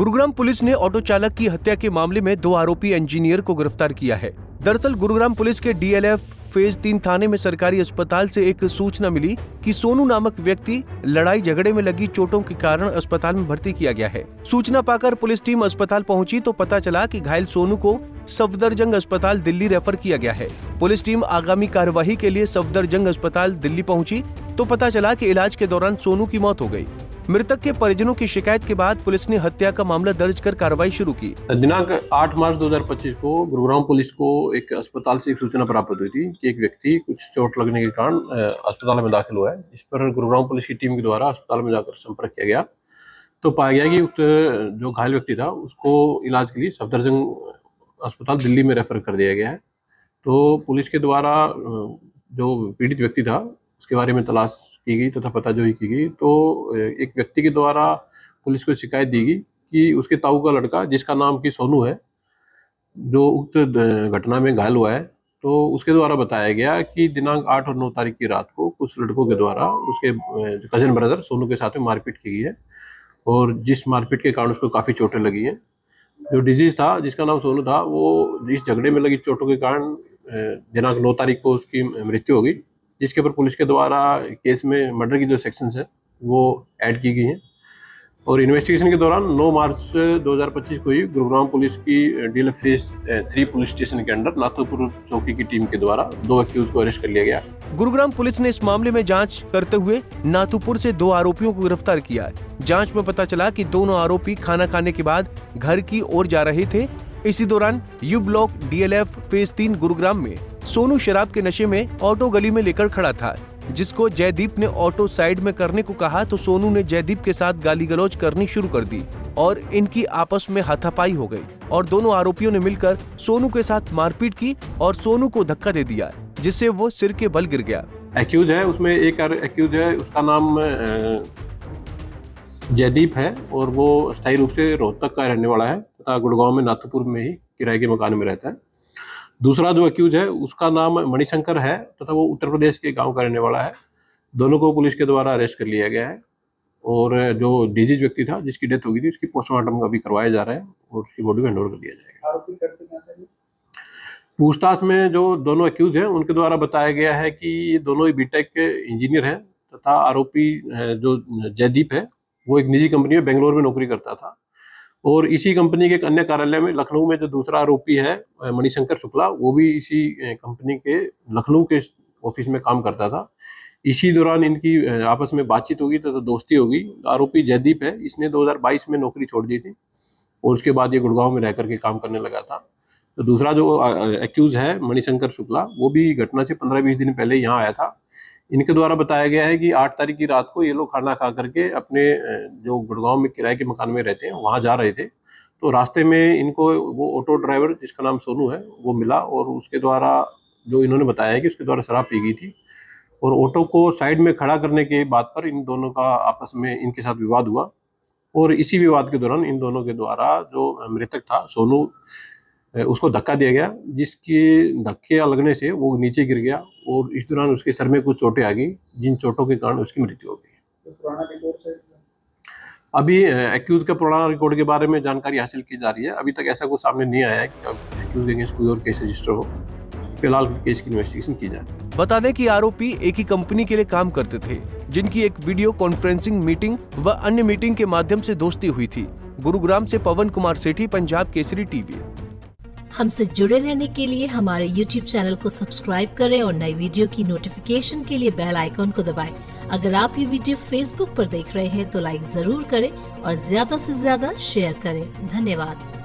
Gurugram police ने auto चालक की हत्या के मामले में 2 आरोपी इंजीनियर को गिरफ्तार किया है। दरअसल गुरुग्राम पुलिस के DLF फेज 3 थाने में सरकारी अस्पताल से एक सूचना मिली कि सोनू नामक व्यक्ति लड़ाई झगड़े में लगी चोटों के कारण अस्पताल में भर्ती किया गया है। सूचना पाकर पुलिस टीम अस्पताल पहुंची तो पता चला कि घायल सोनू को सफदरजंग अस्पताल दिल्ली रेफर किया गया है। पुलिस टीम आगामी कार्यवाही के लिए सफदरजंग अस्पताल दिल्ली पहुंची तो पता चला कि इलाज के दौरान सोनू की मौत हो गई। मृतक के परिजनों की शिकायत के बाद पुलिस ने हत्या का मामला दर्ज कर कार्रवाई शुरू की। दिनांक 8 मार्च 2025 को गुरुग्राम पुलिस को एक अस्पताल से एक सूचना प्राप्त हुई थी कि एक व्यक्ति कुछ चोट लगने के कारण अस्पताल में दाखिल हुआ है। इस पर गुरुग्राम पुलिस की टीम के द्वारा अस्पताल में जाकर संपर्क किया गया तो पाया गया कि उक्त जो घायल व्यक्ति था उसको इलाज के लिए सफदरजंग अस्पताल दिल्ली में रेफर कर दिया गया है। तो पुलिस के द्वारा जो पीड़ित व्यक्ति था उसके बारे में तलाश की गई तथा पताजोही की गई तो एक व्यक्ति के द्वारा पुलिस को शिकायत दी गई कि उसके ताऊ का लड़का जिसका नाम की सोनू है, जो उक्त घटना में घायल हुआ है, तो उसके द्वारा बताया गया कि दिनांक 8 और 9 तारीख की रात को कुछ लड़कों के द्वारा उसके कजिन ब्रदर सोनू के साथ में मारपीट की गई है और जिस मारपीट के कारण उसको काफ़ी चोटें लगी हैं। जो डिजीज था जिसका नाम सोनू था वो इस झगड़े में लगी चोटों के कारण दिनांक 9 तारीख को उसकी मृत्यु हो गई, जिसके ऊपर पुलिस के द्वारा केस में मर्डर की जो सेक्शंस है वो ऐड की गई हैं। और इन्वेस्टिगेशन के दौरान 9 मार्च 2025 को ही गुरुग्राम पुलिस की DLF फेज 3 पुलिस स्टेशन के अंदर नाथुपुर चौकी की टीम के द्वारा 2 अक्यूज को अरेस्ट कर लिया गया। गुरुग्राम पुलिस ने इस मामले में जांच करते हुए नाथुपुर से 2 आरोपियों को गिरफ्तार किया है। जांच में पता चला कि दोनों आरोपी खाना खाने के बाद घर की ओर जा रहे थे। इसी दौरान you block DLF phase 3 Gurugram में सोनू शराब के नशे में ऑटो गली में लेकर खड़ा था, जिसको जयदीप ने ऑटो साइड में करने को कहा तो सोनू ने जयदीप के साथ गाली गलौज करनी शुरू कर दी और इनकी आपस में हाथापाई हो गई और दोनों आरोपियों ने मिलकर सोनू के साथ मारपीट की और सोनू को धक्का दे दिया, जिससे वो सिर के बल गिर गया। एक्यूज है उसमें एक एक्यूज है, उसका नाम जयदीप है और वो स्थायी रूप से रोहतक का रहने वाला है तथा गुड़गांव में नाथुपुर में ही किराए के मकान में रहता है। दूसरा जो एक्यूज है उसका नाम मणिशंकर है तथा वो उत्तर प्रदेश के गांव का रहने वाला है। दोनों को पुलिस के द्वारा अरेस्ट कर लिया गया है और जो डिजीज व्यक्ति था जिसकी डेथ हो गई थी उसकी पोस्टमार्टम अभी करवाया जा रहा है और उसकी बॉडी को हैंड ओवर कर दिया जाएगा। पूछताछ में जो दोनों एक्यूज हैं उनके द्वारा बताया गया है कि ये दोनों ही बीटेक के इंजीनियर हैं तथा आरोपी जो जयदीप है वो एक निजी कंपनी में बेंगलोर में नौकरी करता था और इसी कंपनी के एक अन्य कार्यालय में लखनऊ में जो दूसरा आरोपी है मणिशंकर शुक्ला वो भी इसी कंपनी के लखनऊ के ऑफिस में काम करता था। इसी दौरान इनकी आपस में बातचीत होगी तथा दोस्ती होगी। आरोपी जयदीप है इसने 2022 में नौकरी छोड़ दी थी और उसके बाद ये गुड़गांव में रह करके काम करने लगा था। तो दूसरा जो एक्यूज है मणिशंकर शुक्ला वो भी घटना से 15-20 दिन पहले यहाँ आया था। इनके द्वारा बताया गया है कि 8 तारीख की रात को ये लोग खाना खा करके अपने जो गुड़गांव में किराए के मकान में रहते हैं वहाँ जा रहे थे तो रास्ते में इनको वो ऑटो ड्राइवर जिसका नाम सोनू है वो मिला और उसके द्वारा जो इन्होंने बताया कि उसके द्वारा शराब पी गई थी और ऑटो को साइड में खड़ा करने के बात पर इन दोनों का आपस में इनके साथ विवाद हुआ और इसी विवाद के दौरान इन दोनों के द्वारा जो मृतक था सोनू उसको धक्का दिया गया, जिसके धक्के लगने से वो नीचे गिर गया और इस दौरान उसके सर में कुछ चोटें आ गई जिन चोटों के कारण उसकी मृत्यु हो गई। अभी एक्यूज का पुराना रिकॉर्ड के बारे में जानकारी हासिल की जा रही है। अभी तक ऐसा कुछ सामने नहीं आया है कि एक्यूज अगेंस्ट कोई और केस रजिस्टर हो। फिलहाल केस की इन्वेस्टिगेशन की जा रही है। बता दें कि आरोपी एक ही कंपनी के लिए काम करते थे, जिनकी एक वीडियो कॉन्फ्रेंसिंग मीटिंग व अन्य मीटिंग के माध्यम से दोस्ती हुई थी। गुरुग्राम से पवन कुमार सेठी, पंजाब केसरी टीवी। हमसे जुड़े रहने के लिए हमारे YouTube चैनल को सब्सक्राइब करें और नई वीडियो की नोटिफिकेशन के लिए बेल आइकॉन को दबाएं। अगर आप ये वीडियो Facebook पर देख रहे हैं तो लाइक जरूर करें और ज्यादा से ज्यादा शेयर करें। धन्यवाद।